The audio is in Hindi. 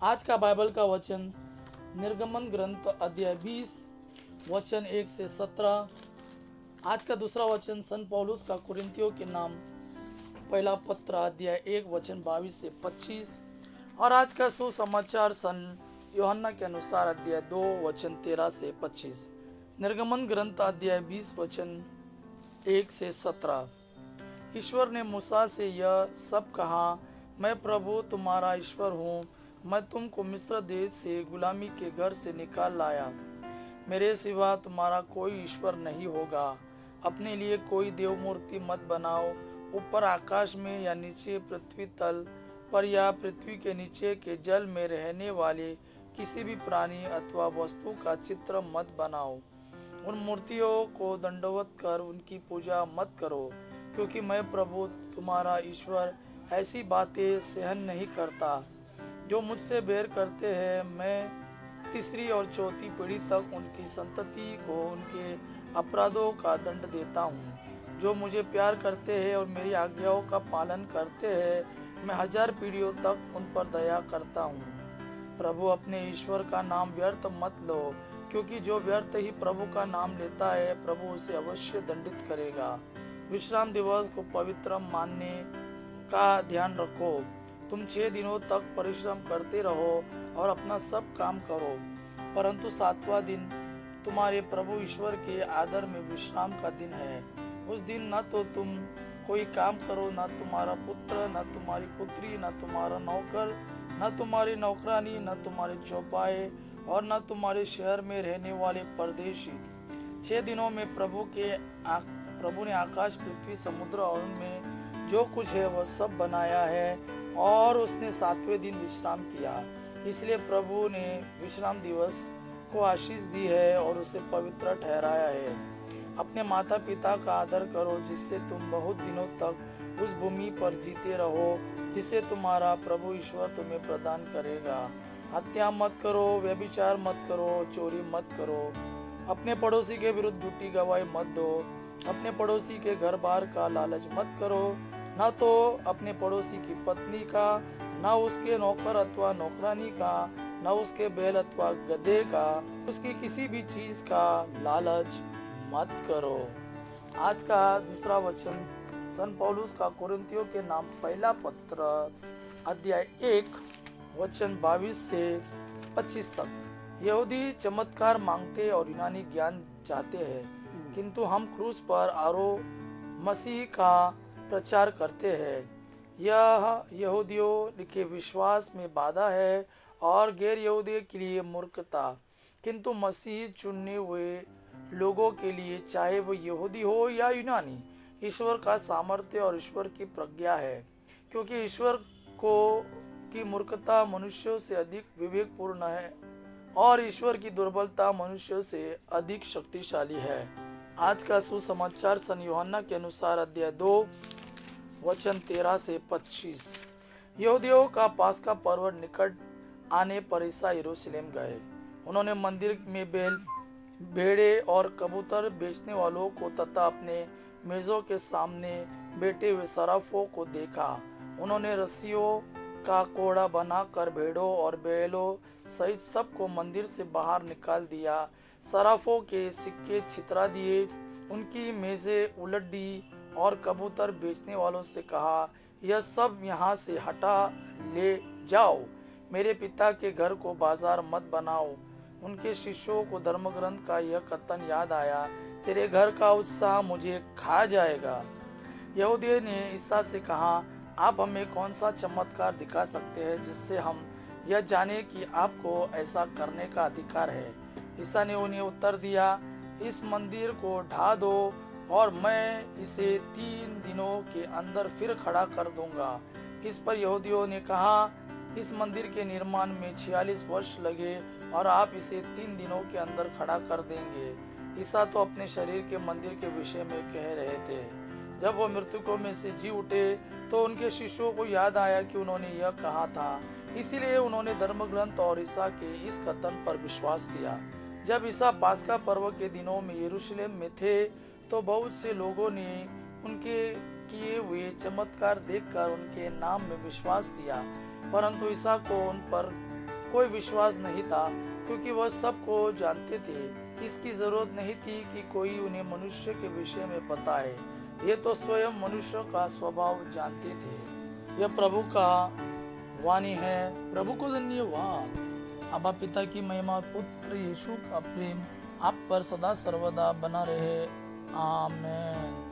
आज का बाइबल का वचन निर्गमन ग्रंथ अध्याय 20 वचन 1 से 17। आज का दूसरा वचन सन पौलुस का कुरिन्थियों के नाम पहला पत्र अध्याय 1 वचन 22 से 25। और आज का सुसमाचार सन यूहन्ना के अनुसार अध्याय 2 वचन 13 से 25। निर्गमन ग्रंथ अध्याय 20 वचन 1 से 17। ईश्वर ने मूसा से यह सब कहा, मैं प्रभु तुम्हारा ईश्वर हूँ। मैं तुमको मिस्र देश से गुलामी के घर से निकाल लाया। मेरे सिवा तुम्हारा कोई ईश्वर नहीं होगा। अपने लिए कोई देव मूर्ति मत बनाओ। ऊपर आकाश में या नीचे पृथ्वी तल पर या पृथ्वी के नीचे के जल में रहने वाले किसी भी प्राणी अथवा वस्तु का चित्र मत बनाओ। उन मूर्तियों को दंडवत कर उनकी पूजा मत करो, क्योंकि मैं प्रभु तुम्हारा ईश्वर ऐसी बातें सहन नहीं करता। जो मुझसे बैर करते हैं, मैं तीसरी और चौथी पीढ़ी तक उनकी संतति को उनके अपराधों का दंड देता हूँ। जो मुझे प्यार करते हैं और मेरी आज्ञाओं का पालन करते हैं, मैं 1000 पीढ़ियों तक उन पर दया करता हूँ। प्रभु अपने ईश्वर का नाम व्यर्थ मत लो, क्योंकि जो व्यर्थ ही प्रभु का नाम लेता है, प्रभु उसे अवश्य दंडित करेगा। विश्राम दिवस को पवित्र मानने का ध्यान रखो। तुम 6 दिनों तक परिश्रम करते रहो और अपना सब काम करो, परंतु 7वां दिन तुम्हारे प्रभु ईश्वर के आदर में विश्राम का दिन है। उस दिन न तो तुम कोई काम करो, न तुम्हारा पुत्र, न तुम्हारी पुत्री, न तुम्हारा नौकर, न तुम्हारी नौकरानी, न तुम्हारे चौपाए और न तुम्हारे शहर में रहने वाले परदेशी। 6 दिनों में प्रभु ने आकाश, पृथ्वी, समुद्र और उनमें जो कुछ है वह सब बनाया है, और उसने 7वें दिन विश्राम किया। इसलिए प्रभु ने विश्राम दिवस को आशीष दी है और उसे पवित्र ठहराया है। अपने माता पिता का आदर करो, जिससे तुम बहुत दिनों तक उस भूमि पर जीते रहो जिसे तुम्हारा प्रभु ईश्वर तुम्हें प्रदान करेगा। हत्या मत करो, व्यभिचार मत करो, चोरी मत करो, अपने पड़ोसी के विरुद्ध झूठी गवाही मत दो, अपने पड़ोसी के घर बार का लालच मत करो, न तो अपने पड़ोसी की पत्नी का, न उसके नौकर अथवा नौकरानी का, न उसके बैल अथवा गधे का, उसकी किसी भी चीज का लालच मत करो। आज का दूसरा वचन सन पौलुस का कुरिन्थियों के नाम पहला पत्र अध्याय 1 वचन 22 से 25 तक। यहूदी चमत्कार मांगते और यूनानी ज्ञान चाहते हैं, किंतु हम क्रूस पर आरोह मसीह का प्रचार करते हैं। यह यहूदियों के विश्वास में बाधा है और गैर यहूदियों के लिए मूर्खता, किंतु मसीह चुने हुए लोगों के लिए, चाहे वो यहूदी हो या यूनानी, ईश्वर का सामर्थ्य और ईश्वर की प्रज्ञा है। क्योंकि ईश्वर को की मूर्खता मनुष्यों से अधिक विवेकपूर्ण है और ईश्वर की दुर्बलता मनुष्यों से अधिक शक्तिशाली है। आज का सुसमाचार सन यूहन्ना के अनुसार अध्याय 2 वचन 13 से 25। यहूदियों का पास्का पर्व निकट आने पर ईसा यरूशलेम गए। उन्होंने मंदिर में भेड़े और कबूतर बेचने वालों को तथा अपने मेजों के सामने बैठे हुए सराफों को देखा। उन्होंने रस्सियों का कोड़ा बनाकर भेड़ों और बैलों सहित सबको मंदिर से बाहर निकाल दिया। सराफों के सिक्के छितरा दिए, उनकी मेजें उलट दी और कबूतर बेचने वालों से कहा, यह सब यहाँ से हटा ले जाओ। मेरे पिता के घर को बाजार मत बनाओ। उनके शिष्यों को धर्मग्रंथ का यह कथन याद आया, तेरे घर का उत्साह मुझे खा जाएगा। यहूदियों ने ईसा से कहा, आप हमें कौन सा चमत्कार दिखा सकते हैं जिससे हम यह जाने कि आपको ऐसा करने का अधिकार है। ईसा ने उन्हें उत्तर दिया, इस मंदिर को ढा दो और मैं इसे 3 दिनों के अंदर फिर खड़ा कर दूंगा। इस पर यहूदियों ने कहा, इस मंदिर के निर्माण में 46 वर्ष लगे और आप इसे 3 दिनों के अंदर खड़ा कर देंगे। ईसा तो अपने शरीर के मंदिर के विषय में कह रहे थे। जब वो मृतकों में से जी उठे तो उनके शिष्यों को याद आया कि उन्होंने यह कहा था, इसीलिए उन्होंने धर्मग्रंथ और ईसा के इस कथन पर विश्वास किया। जब ईसा पास्का पर्व के दिनों में यरूशलेम में थे तो बहुत से लोगों ने उनके किए हुए चमत्कार देखकर उनके नाम में विश्वास किया, परंतु ईसा को उन पर कोई विश्वास नहीं था, क्योंकि वह सबको जानते थे। इसकी जरूरत नहीं थी कि कोई उन्हें मनुष्य के विषय में बताए, ये तो स्वयं मनुष्य का स्वभाव जानते थे। यह प्रभु का वाणी है। प्रभु को धन्यवाद। अबा पिता की महिमा, पुत्र यीशु का प्रेम आप पर सदा सर्वदा बना रहे। आमेन।